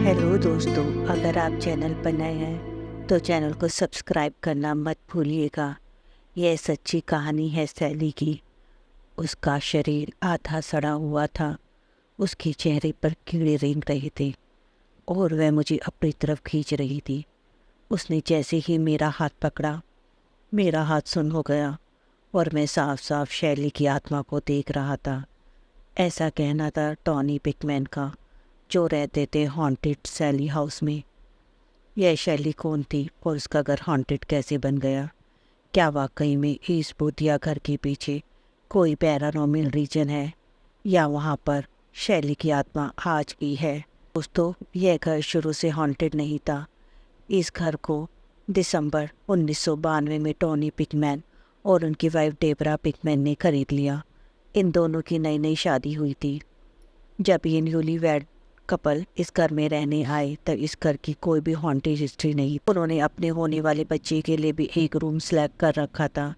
Hello दोस्तों, अगर आप चैनल पर नए हैं तो चैनल को सब्सक्राइब करना मत भूलिएगा। यह सच्ची कहानी है सैली की। उसका शरीर आधा सड़ा हुआ था, उसके चेहरे पर कीड़े रेंग रहे थे और वह मुझे अपनी तरफ खींच रही थी। उसने जैसे ही मेरा हाथ पकड़ा, मेरा हाथ सुन्न हो गया और मैं साफ साफ शैली की आत्मा को देख रहा था। ऐसा कहना था टॉनी पिकमैन का, जो रहते थे हॉन्टेड सैली हाउस में। यह शैली कौन थी और उसका घर हॉन्टेड कैसे बन गया? क्या वाकई में इस भूतिया घर के पीछे कोई पैरानॉर्मल रीजन है, या वहाँ पर शैली की आत्मा आज भी है? दोस्तों, यह घर शुरू से हॉन्टेड नहीं था। इस घर को दिसंबर 1992 में टॉनी पिकमैन और उनकी वाइफ डेबरा पिकमैन ने खरीद लिया। इन दोनों की नई नई शादी हुई थी। जब ये न्यूली वेड कपल इस घर में रहने आए तब इस घर की कोई भी हॉन्टेज हिस्ट्री नहीं। उन्होंने अपने होने वाले बच्चे के लिए भी एक रूम सेलेक्ट कर रखा था,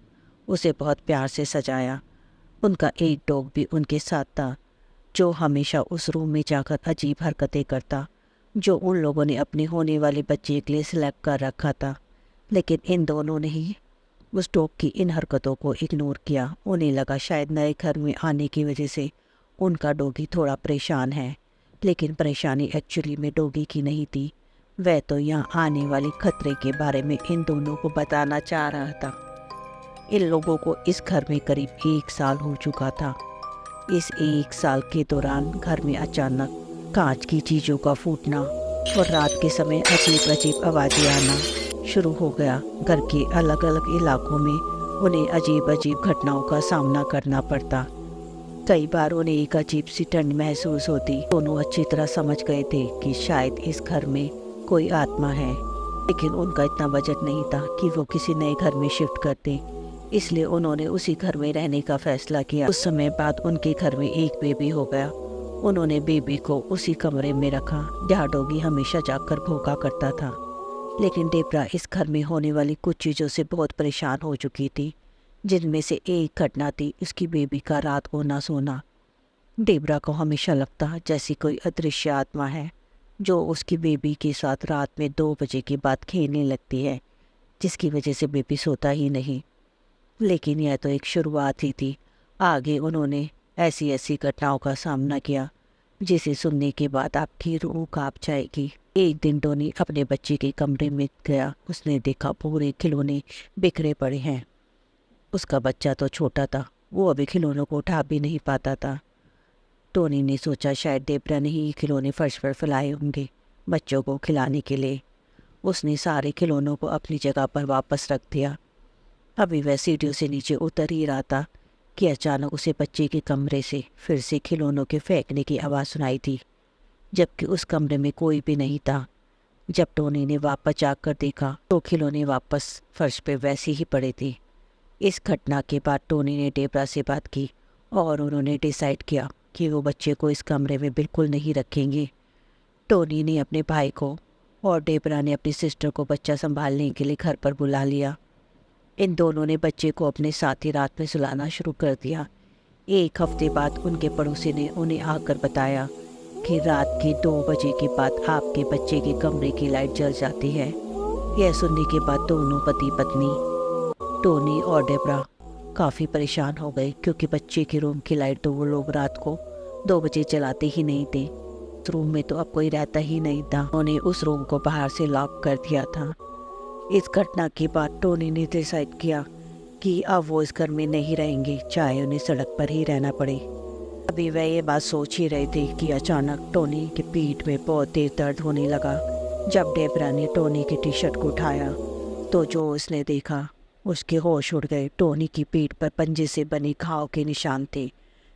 उसे बहुत प्यार से सजाया। उनका एक डॉग भी उनके साथ था, जो हमेशा उस रूम में जाकर अजीब हरकतें करता, जो उन लोगों ने अपने होने वाले बच्चे के लिए सिलेक्ट कर रखा था। लेकिन इन दोनों ने ही उस डॉग की इन हरकतों को इग्नोर किया। उन्हें लगा शायद नए घर में आने की वजह से उनका डॉगी थोड़ा परेशान है, लेकिन परेशानी एक्चुअली में डॉगी की नहीं थी। वह तो यहाँ आने वाले खतरे के बारे में इन दोनों को बताना चाह रहा था। इन लोगों को इस घर में करीब 1 साल हो चुका था। इस 1 साल के दौरान घर में अचानक कांच की चीज़ों का फूटना और रात के समय अजीब अजीब आवाज़ें आना शुरू हो गया। घर के अलग अलग इलाकों में उन्हें अजीब अजीब घटनाओं का सामना करना पड़ता। कई बार उन्हें एक अजीब सी ठंड महसूस होती। दोनों अच्छी तरह समझ गए थे कि शायद इस घर में कोई आत्मा है, लेकिन उनका इतना बजट नहीं था कि वो किसी नए घर में शिफ्ट करते। इसलिए उन्होंने उसी घर में रहने का फैसला किया। कुछ समय बाद उनके घर में एक बेबी हो गया। उन्होंने बेबी को उसी कमरे में रखा जहाँ डॉगी हमेशा जाकर भौंका करता था। लेकिन डेबरा इस घर में होने वाली कुछ चीज़ों से बहुत परेशान हो चुकी थी, जिनमें से एक घटना थी उसकी बेबी का रात को ना सोना। डेबरा को हमेशा लगता जैसी कोई अदृश्य आत्मा है जो उसकी बेबी के साथ रात में 2 बजे के बाद खेलने लगती है, जिसकी वजह से बेबी सोता ही नहीं। लेकिन यह तो एक शुरुआत ही थी। आगे उन्होंने ऐसी ऐसी घटनाओं का सामना किया जिसे सुनने के बाद आपकी रूह कांप जाएगी। एक दिन टोनी अपने बच्चे के कमरे में गया। उसने देखा पूरे खिलौने बिखरे पड़े हैं। उसका बच्चा तो छोटा था, वो अभी खिलौनों को उठा भी नहीं पाता था। टोनी ने सोचा शायद डेबरा ने ही खिलौने फर्श पर फैलाए होंगे बच्चों को खिलाने के लिए। उसने सारे खिलौनों को अपनी जगह पर वापस रख दिया। अभी वह सीढ़ियों से नीचे उतर ही रहा था कि अचानक उसे बच्चे के कमरे से फिर से खिलौनों के फेंकने की आवाज़ सुनाई थी, जबकि उस कमरे में कोई भी नहीं था। जब टोनी ने वापस जाकर देखा तो खिलौने वापस फर्श पे वैसे ही पड़े थे। इस घटना के बाद टोनी ने डेबरा से बात की और उन्होंने डिसाइड किया कि वो बच्चे को इस कमरे में बिल्कुल नहीं रखेंगे। टोनी ने अपने भाई को और डेबरा ने अपनी सिस्टर को बच्चा संभालने के लिए घर पर बुला लिया। इन दोनों ने बच्चे को अपने साथ ही रात में सुलाना शुरू कर दिया। 1 हफ्ते बाद उनके पड़ोसी ने उन्हें आकर बताया कि रात के 2 बजे के बाद आपके बच्चे के कमरे की लाइट जल जाती है। यह सुनने के बाद दोनों पति पत्नी टोनी और डेबरा काफ़ी परेशान हो गए, क्योंकि बच्चे के रूम की लाइट तो वो लोग रात को 2 बजे चलाते ही नहीं थे। उस रूम में तो अब कोई रहता ही नहीं था। उन्होंने उस रूम को बाहर से लॉक कर दिया था। इस घटना के बाद टोनी ने डिसाइड किया कि अब वो इस घर में नहीं रहेंगे, चाहे उन्हें सड़क पर ही रहना पड़े। अभी वह ये बात सोच ही रहे थे कि अचानक टोनी की पीठ में बहुत तेज दर्द होने लगा। जब डेबरा ने टोनी की टी शर्ट को उठाया तो जो उसने देखा, उसके होश उड़ गए। टोनी की पीठ पर पंजे से बने घाव के निशान थे,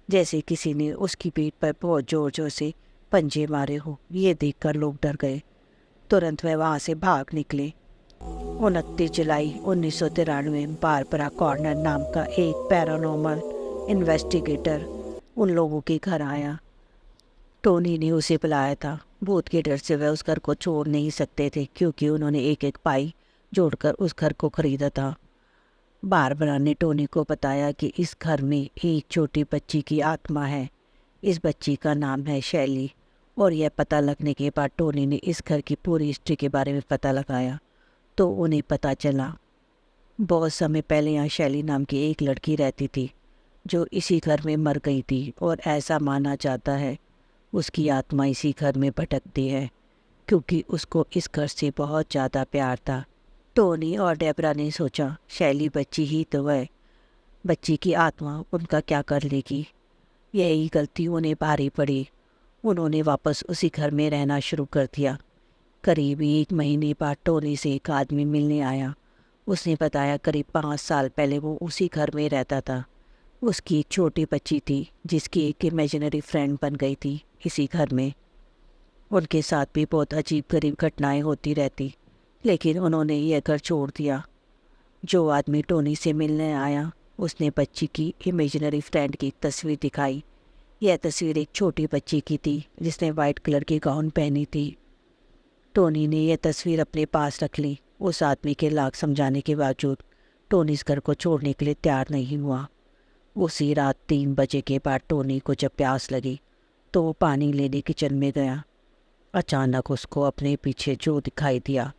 जैसे किसी ने उसकी पीठ पर बहुत जोर जोर से पंजे मारे हो। ये देखकर लोग डर गए। तुरंत वह वहाँ से भाग निकले। 29 जुलाई 1993 में बारबरा कॉर्नर नाम का एक पैरानॉर्मल इन्वेस्टिगेटर उन लोगों के घर आया। टोनी ने उसे बुलाया था। भूत के डर से वह उस घर को छोड़ नहीं सकते थे, क्योंकि उन्होंने एक एक पाई जोड़कर उस घर को खरीदा था। बारबरा ने टोनी को बताया कि इस घर में एक छोटी बच्ची की आत्मा है। इस बच्ची का नाम है शैली और यह पता लगने के बाद टोनी ने इस घर की पूरी हिस्ट्री के बारे में पता लगाया तो उन्हें पता चला बहुत समय पहले यहाँ शैली नाम की एक लड़की रहती थी जो इसी घर में मर गई थी और ऐसा माना जाता है उसकी आत्मा इसी घर में भटकती है क्योंकि उसको इस घर से बहुत ज़्यादा प्यार था। टोनी और डेबरा ने सोचा शैली बच्ची ही तो है, बच्ची की आत्मा उनका क्या कर लेगी। यही गलती उन्हें भारी पड़ी। उन्होंने वापस उसी घर में रहना शुरू कर दिया। करीब 1 महीने बाद टोनी से एक आदमी मिलने आया। उसने बताया करीब 5 साल पहले वो उसी घर में रहता था। उसकी एक छोटी बच्ची थी जिसकी एक इमेजिनरी फ्रेंड बन गई थी इसी घर में। उनके साथ भी बहुत अजीब गरीब घटनाएं होती रहती, लेकिन उन्होंने यह घर छोड़ दिया। जो आदमी टोनी से मिलने आया उसने बच्ची की इमेजिनरी फ्रेंड की तस्वीर दिखाई। यह तस्वीर एक छोटी बच्ची की थी जिसने वाइट कलर की गाउन पहनी थी। टोनी ने यह तस्वीर अपने पास रख ली। उस आदमी के लाख समझाने के बावजूद टोनी इस घर को छोड़ने के लिए तैयार नहीं हुआ। उसी रात 3 बजे के बाद टोनी को जब प्यास लगी तो वो पानी लेने किचन में गया। अचानक उसको अपने पीछे जो दिखाई दिया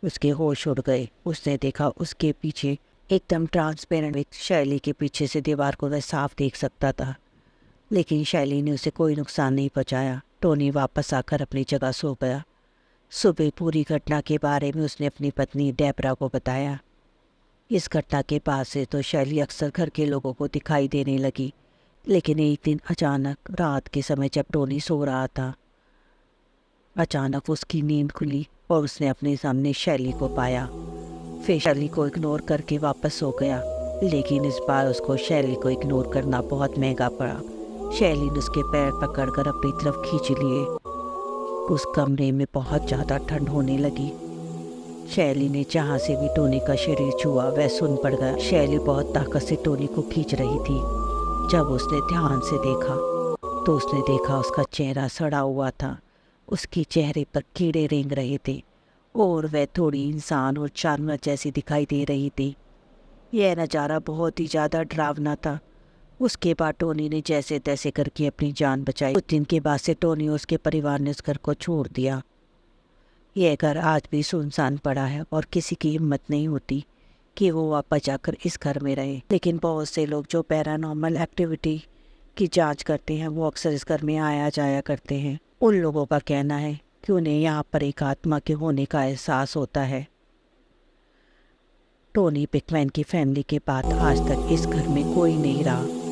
उसके होश उड़ गए। उसने देखा उसके पीछे एकदम ट्रांसपेरेंट शैली के पीछे से दीवार को वह साफ देख सकता था, लेकिन शैली ने उसे कोई नुकसान नहीं पहुंचाया। टोनी वापस आकर अपनी जगह सो गया। सुबह पूरी घटना के बारे में उसने अपनी पत्नी डेबरा को बताया। इस घटना के बाद से तो शैली अक्सर घर के लोगों को दिखाई देने लगी, लेकिन एक दिन अचानक रात के समय जब टोनी सो रहा था, अचानक उसकी नींद खुली और उसने अपने सामने शैली को पाया। फिर शैली को इग्नोर करके वापस सो गया, लेकिन इस बार उसको शैली को इग्नोर करना बहुत महंगा पड़ा। शैली ने उसके पैर पकड़कर अपनी तरफ खींच लिए। उस कमरे में बहुत ज़्यादा ठंड होने लगी। शैली ने जहाँ से भी टोनी का शरीर छुआ वह सुन पड़ गया। शैली बहुत ताकत से टोनी को खींच रही थी। जब उसने ध्यान से देखा तो उसने देखा उसका चेहरा सड़ा हुआ था। उसके चेहरे पर कीड़े रेंग रहे थे और वह थोड़ी इंसान और जानवर जैसी दिखाई दे रही थी। यह नज़ारा बहुत ही ज़्यादा डरावना था। उसके बाद टोनी ने जैसे तैसे करके अपनी जान बचाई। कुछ दिन के बाद से टोनी और उसके परिवार ने उस घर को छोड़ दिया। यह घर आज भी सुनसान पड़ा है और किसी की हिम्मत नहीं होती कि वो वापस जाकर इस घर में रहे। लेकिन बहुत से लोग जो पैरानॉर्मल एक्टिविटी की जांच करते हैं वो अक्सर इस घर में आया जाया करते हैं। उन लोगों का कहना है कि उन्हें यहाँ पर एक आत्मा के होने का एहसास होता है। टोनी पिकमैन की फैमिली के बाद आज तक इस घर में कोई नहीं रहा।